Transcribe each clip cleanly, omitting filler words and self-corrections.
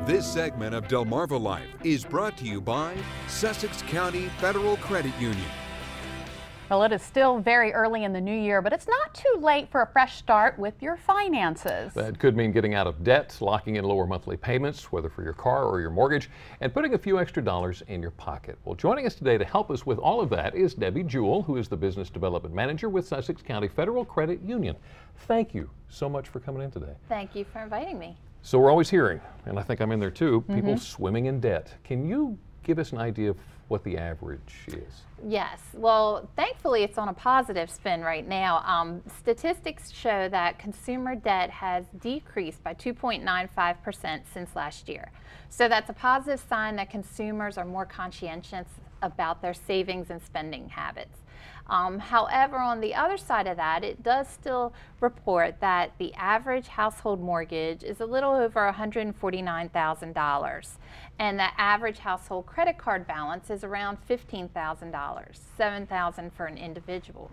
This segment of Delmarva Life is brought to you by Sussex County Federal Credit Union. Well, it is still very early in the new year, but it's not too late for a fresh start with your finances. That could mean getting out of debt, locking in lower monthly payments, whether for your car or your mortgage, and putting a few extra dollars in your pocket. Well, joining us today to help us with all of that is Debbie Jewell, who is the Business Development Manager with Sussex County Federal Credit Union. Thank you so much for coming in today. Thank you for inviting me. So we're always hearing, and I think I'm in there too, people swimming in debt. Can you give us an idea of what the average is? Yes, well, thankfully it's on a positive spin right now. Statistics show that consumer debt has decreased by 2.95% since last year. So that's a positive sign that consumers are more conscientious about their savings and spending habits. However, on the other side of that, it does still report that the average household mortgage is a little over $149,000, and the average household credit card balance is around $15,000, $7,000 for an individual.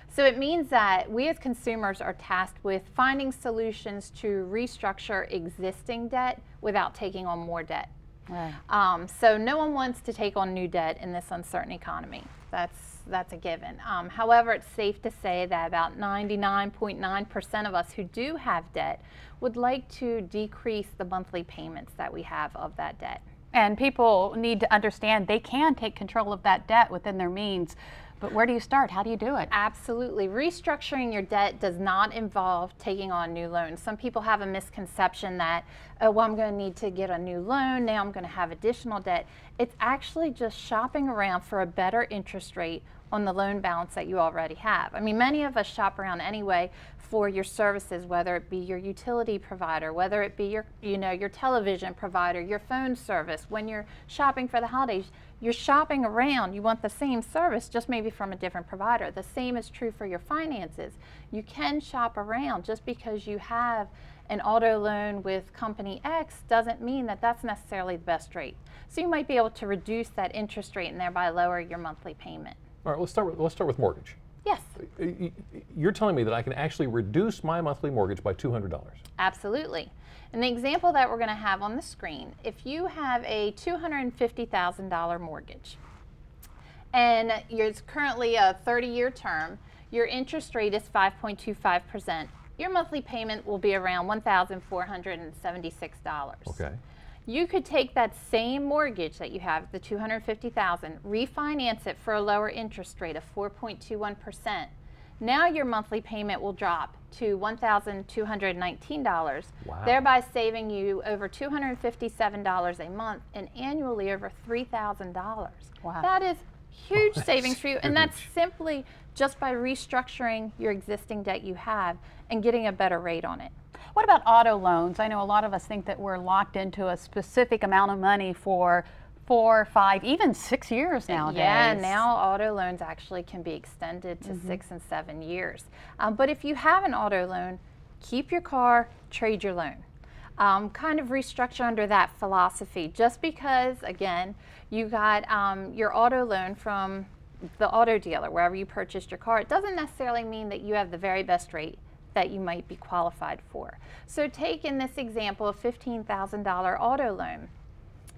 So it means that we as consumers are tasked with finding solutions to restructure existing debt without taking on more debt. Right. So no one wants to take on new debt in this uncertain economy. That's a given. However, it's safe to say that about 99.9% of us who do have debt would like to decrease the monthly payments that we have of that debt. And people need to understand they can take control of that debt within their means. But where do you start? How do you do it? Absolutely. Restructuring your debt does not involve taking on new loans. Some people have a misconception that, oh, well, I'm going to need to get a new loan. Now I'm going to have additional debt. It's actually just shopping around for a better interest rate on the loan balance that you already have. I mean, many of us shop around anyway for your services, whether it be your utility provider, whether it be your television provider, your phone service. When you're shopping for the holidays, you're shopping around. You want the same service, just maybe from a different provider. The same is true for your finances. You can shop around. Just because you have an auto loan with company X doesn't mean that that's necessarily the best rate. So you might be able to reduce that interest rate and thereby lower your monthly payment. All right, let's start with mortgage. Yes. You're telling me that I can actually reduce my monthly mortgage by $200? Absolutely. In the example that we're going to have on the screen, if you have a $250,000 mortgage and it's currently a 30-year term, your interest rate is 5.25%. Your monthly payment will be around $1,476. Okay. You could take that same mortgage that you have, the $250,000, refinance it for a lower interest rate of 4.21%. Now your monthly payment will drop to $1,219, thereby saving you over $257 a month and annually over $3,000. Wow. That is huge savings for you, and that's simply just by restructuring your existing debt you have and getting a better rate on it. What about auto loans? I know a lot of us think that we're locked into a specific amount of money for 4, 5, even 6 years nowadays. Yeah, now auto loans actually can be extended to 6 and 7 years. But if you have an auto loan, keep your car, trade your loan. Kind of restructure under that philosophy. Just because, again, you got your auto loan from the auto dealer, wherever you purchased your car, it doesn't necessarily mean that you have the very best rate that you might be qualified for. So take in this example a $15,000 auto loan.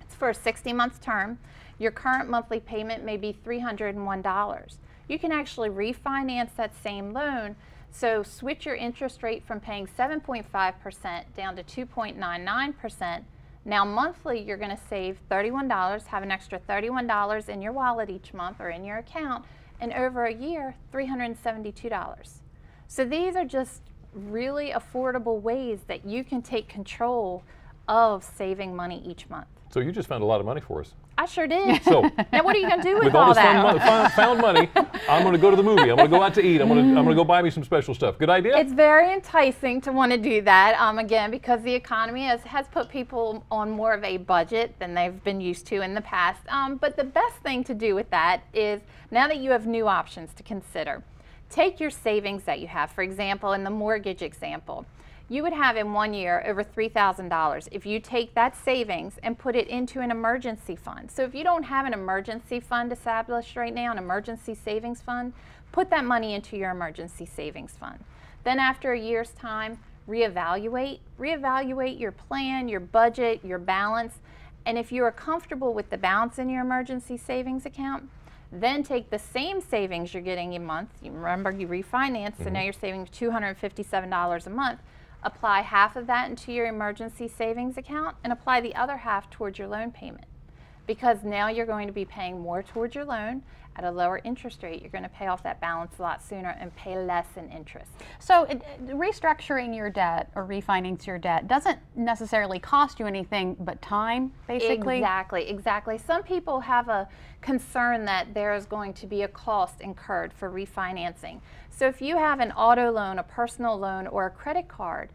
It's for a 60-month term. Your current monthly payment may be $301. You can actually refinance that same loan, so switch your interest rate from paying 7.5% down to 2.99%. Now monthly you're going to save $31, have an extra $31 in your wallet each month or in your account, and over a year $372. So these are just really affordable ways that you can take control of saving money each month. So you just found a lot of money for us. I sure did. So now what are you going to do with all all this that? found money, I'm going to go to the movie. I'm going to go out to eat. I'm going to go buy me some special stuff. Good idea? It's very enticing to want to do that, again, because the economy has put people on more of a budget than they've been used to in the past. But the best thing to do with that is, now that you have new options to consider, take your savings that you have. For example, in the mortgage example, you would have in 1 year over $3,000 if you take that savings and put it into an emergency fund. So if you don't have an emergency fund established right now, an emergency savings fund, put that money into your emergency savings fund. Then after a year's time, reevaluate your plan, your budget, your balance. And if you are comfortable with the balance in your emergency savings account, then take the same savings you're getting a month. You remember you refinanced, so now you're saving $257 a month. Apply half of that into your emergency savings account and apply the other half towards your loan payment. Because now you're going to be paying more towards your loan at a lower interest rate. You're going to pay off that balance a lot sooner and pay less in interest. So restructuring your debt or refinancing your debt doesn't necessarily cost you anything but time, basically? Exactly. Some people have a concern that there is going to be a cost incurred for refinancing. So if you have an auto loan, a personal loan, or a credit card,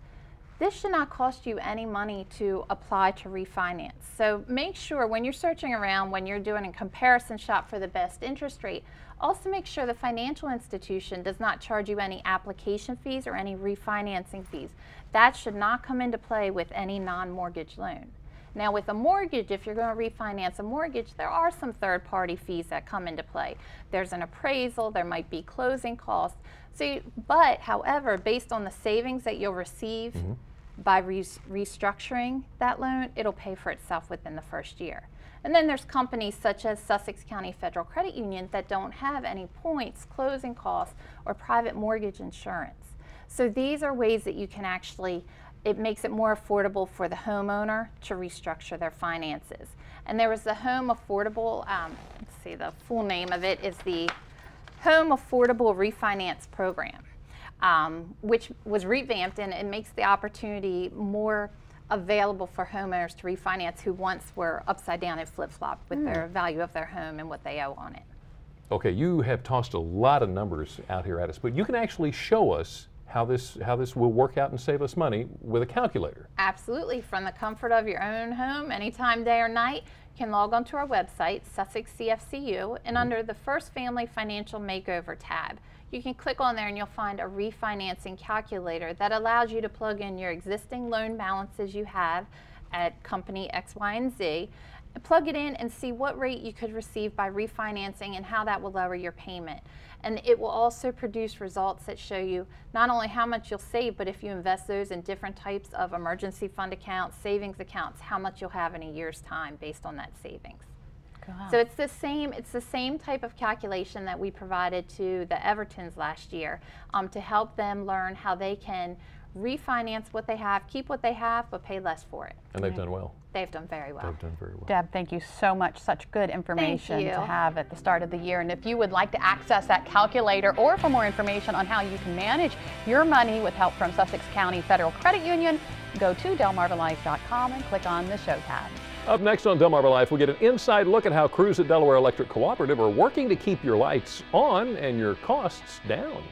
this should not cost you any money to apply to refinance. So make sure when you're searching around, when you're doing a comparison shop for the best interest rate, also make sure the financial institution does not charge you any application fees or any refinancing fees. That should not come into play with any non-mortgage loan. Now with a mortgage, if you're going to refinance a mortgage, there are some third-party fees that come into play. There's an appraisal, there might be closing costs. But however, based on the savings that you'll receive by restructuring that loan, it'll pay for itself within the first year. And then there's companies such as Sussex County Federal Credit Union that don't have any points, closing costs, or private mortgage insurance. So these are ways that you can actually, it makes it more affordable for the homeowner to restructure their finances. And there was the Home Affordable, let's see, the full name of it is the Home Affordable Refinance Program. Which was revamped, and it makes the opportunity more available for homeowners to refinance who once were upside down and flip-flopped with their value of their home and what they owe on it. Okay, you have tossed a lot of numbers out here at us, but you can actually show us how this will work out and save us money with a calculator. Absolutely. From the comfort of your own home, anytime, day or night, you can log on to our website, Sussex CFCU, and under the First Family Financial Makeover tab, you can click on there and you'll find a refinancing calculator that allows you to plug in your existing loan balances you have at company X, Y, and Z, plug it in and see what rate you could receive by refinancing and how that will lower your payment. And it will also produce results that show you not only how much you'll save, but if you invest those in different types of emergency fund accounts, savings accounts, how much you'll have in a year's time based on that savings. So it's the same type of calculation that we provided to the Evertons last year to help them learn how they can refinance what they have, keep what they have, but pay less for it. And they've done well. They've done very well. They've done very well. Deb, thank you so much. Such good information to have at the start of the year. And if you would like to access that calculator or for more information on how you can manage your money with help from Sussex County Federal Credit Union, go to delmarvalife.com and click on the show tab. Up next on Delmarva Life, we'll get an inside look at how crews at Delaware Electric Cooperative are working to keep your lights on and your costs down.